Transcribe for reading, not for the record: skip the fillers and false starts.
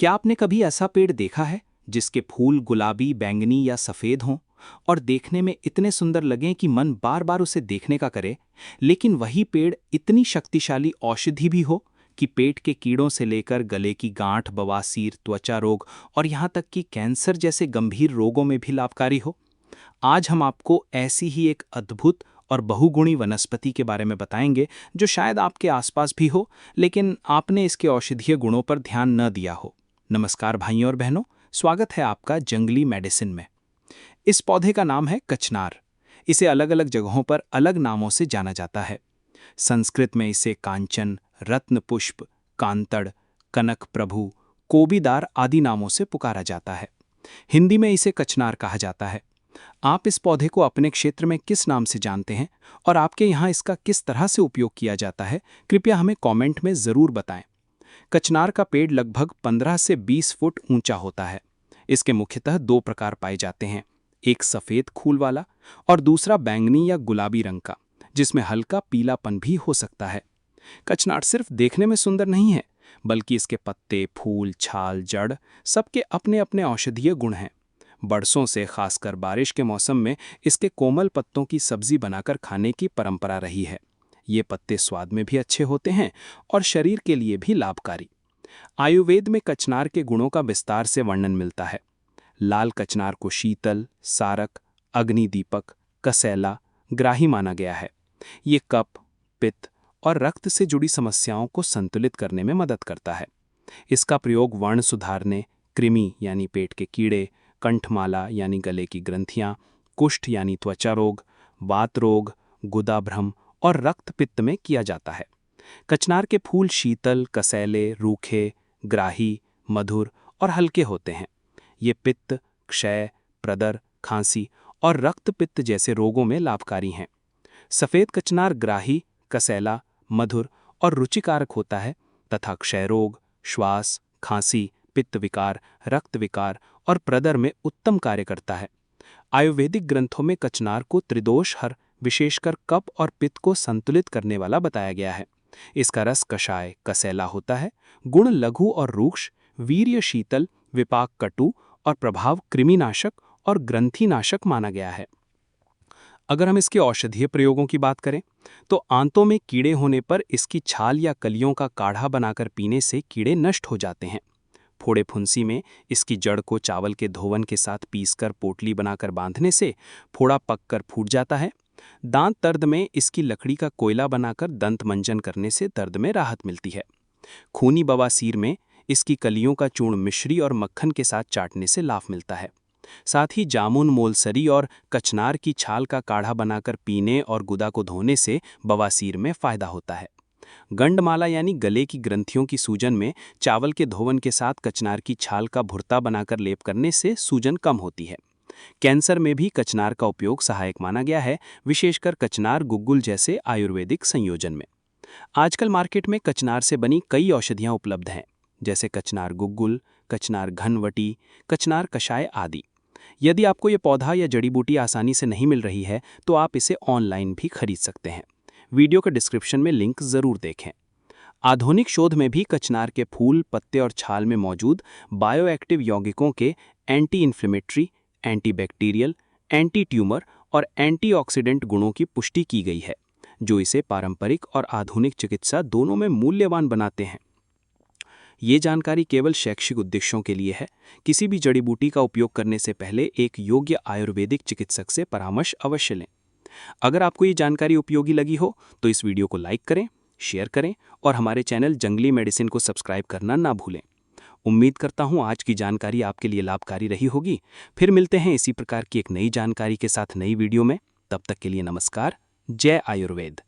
क्या आपने कभी ऐसा पेड़ देखा है जिसके फूल गुलाबी, बैंगनी या सफेद हों और देखने में इतने सुंदर लगें कि मन बार बार उसे देखने का करे, लेकिन वही पेड़ इतनी शक्तिशाली औषधि भी हो कि पेट के कीड़ों से लेकर गले की गांठ, बवासीर, त्वचा रोग और यहाँ तक कि कैंसर जैसे गंभीर रोगों में भी लाभकारी हो? आज हम आपको ऐसी ही एक अद्भुत और बहुगुणी वनस्पति के बारे में बताएंगे जो शायद आपके आसपास भी हो, लेकिन आपने इसके औषधीय गुणों पर ध्यान न दिया हो। नमस्कार भाइयों और बहनों, स्वागत है आपका जंगली मेडिसिन में। इस पौधे का नाम है कचनार। इसे अलग अलग जगहों पर अलग नामों से जाना जाता है। संस्कृत में इसे कांचन, रत्न पुष्प, कांतड़, कनक प्रभु, कोबीदार आदि नामों से पुकारा जाता है। हिंदी में इसे कचनार कहा जाता है। आप इस पौधे को अपने क्षेत्र में किस नाम से जानते हैं और आपके यहाँ इसका किस तरह से उपयोग किया जाता है, कृपया हमें कमेंट में ज़रूर बताएं। कचनार का पेड़ लगभग 15 से 20 फुट ऊंचा होता है। इसके मुख्यतः दो प्रकार पाए जाते हैं, एक सफ़ेद फूल वाला और दूसरा बैंगनी या गुलाबी रंग का, जिसमें हल्का पीलापन भी हो सकता है। कचनार सिर्फ देखने में सुंदर नहीं है, बल्कि इसके पत्ते, फूल, छाल, जड़ सबके अपने अपने औषधीय गुण हैं। बरसों से, खासकर बारिश के मौसम में, इसके कोमल पत्तों की सब्जी बनाकर खाने की परंपरा रही है। ये पत्ते स्वाद में भी अच्छे होते हैं और शरीर के लिए भी लाभकारी। आयुर्वेद में कचनार के गुणों का विस्तार से वर्णन मिलता है। लाल कचनार को शीतल, सारक, अग्निदीपक, कसैला, ग्राही माना गया है। ये कफ, पित्त और रक्त से जुड़ी समस्याओं को संतुलित करने में मदद करता है। इसका प्रयोग वर्ण सुधारने, कृमि यानी पेट के कीड़े, कंठमाला यानी गले की ग्रंथियां, कुष्ठ यानी त्वचा रोग, वात रोग, गुदाभ्रम और रक्त पित्त में किया जाता है। कचनार के फूल शीतल, कसैले, रूखे, ग्राही, मधुर और हल्के होते हैं। ये पित्त, क्षय, प्रदर, खांसी और रक्त पित्त जैसे रोगों में लाभकारी हैं। सफ़ेद कचनार ग्राही, कसैला, मधुर और रुचिकारक होता है तथा क्षय रोग, श्वास, खांसी, पित्त विकार, रक्त विकार और प्रदर में उत्तम कार्य करता है। आयुर्वेदिक ग्रंथों में कचनार को त्रिदोष हर, विशेषकर कफ और पित्त को संतुलित करने वाला बताया गया है। इसका रस कषाय, कसैला होता है। गुण लघु और रूक्ष, वीर्य शीतल, विपाक कटु और प्रभाव कृमिनाशक और ग्रंथिनाशक माना गया है। अगर हम इसके औषधीय प्रयोगों की बात करें तो आंतों में कीड़े होने पर इसकी छाल या कलियों का काढ़ा बनाकर पीने से कीड़े नष्ट हो जाते हैं। फोड़े फुंसी में इसकी जड़ को चावल के धोवन के साथ पीसकर पोटली बनाकर बांधने से फोड़ा पककर फूट जाता है। दांत दर्द में इसकी लकड़ी का कोयला बनाकर दंत मंजन करने से दर्द में राहत मिलती है। खूनी बवासीर में इसकी कलियों का चूर्ण मिश्री और मक्खन के साथ चाटने से लाभ मिलता है। साथ ही जामुन, मोलसरी और कचनार की छाल का काढ़ा बनाकर पीने और गुदा को धोने से बवासीर में फायदा होता है। गंडमाला यानी गले की ग्रंथियों की सूजन में चावल के धोवन के साथ कचनार की छाल का भुर्ता बनाकर लेप करने से सूजन कम होती है। कैंसर में भी कचनार का उपयोग सहायक माना गया है, विशेषकर कचनार गुग्गुल जैसे आयुर्वेदिक संयोजन में। आजकल मार्केट में कचनार से बनी कई औषधियां उपलब्ध हैं, जैसे कचनार गुग्गुल, कचनार घनवटी, कचनार कषाय आदि। यदि आपको ये पौधा या जड़ी बूटी आसानी से नहीं मिल रही है तो आप इसे ऑनलाइन भी खरीद सकते हैं। वीडियो के डिस्क्रिप्शन में लिंक ज़रूर देखें। आधुनिक शोध में भी कचनार के फूल, पत्ते और छाल में मौजूद बायोएक्टिव यौगिकों के anti inflammatory, antibacterial, anti tumour और एंटीऑक्सीडेंट गुणों की पुष्टि की गई है, जो इसे पारंपरिक और आधुनिक चिकित्सा दोनों में मूल्यवान बनाते हैं। ये जानकारी केवल शैक्षिक उद्देश्यों के लिए है। किसी भी जड़ी बूटी का उपयोग करने से पहले एक योग्य आयुर्वेदिक चिकित्सक से परामर्श अवश्य लें। अगर आपको ये जानकारी उपयोगी लगी हो तो इस वीडियो को लाइक करें, शेयर करें और हमारे चैनल जंगली मेडिसिन को सब्सक्राइब करना ना भूलें। उम्मीद करता हूँ आज की जानकारी आपके लिए लाभकारी रही होगी। फिर मिलते हैं इसी प्रकार की एक नई जानकारी के साथ नई वीडियो में। तब तक के लिए नमस्कार। जय आयुर्वेद।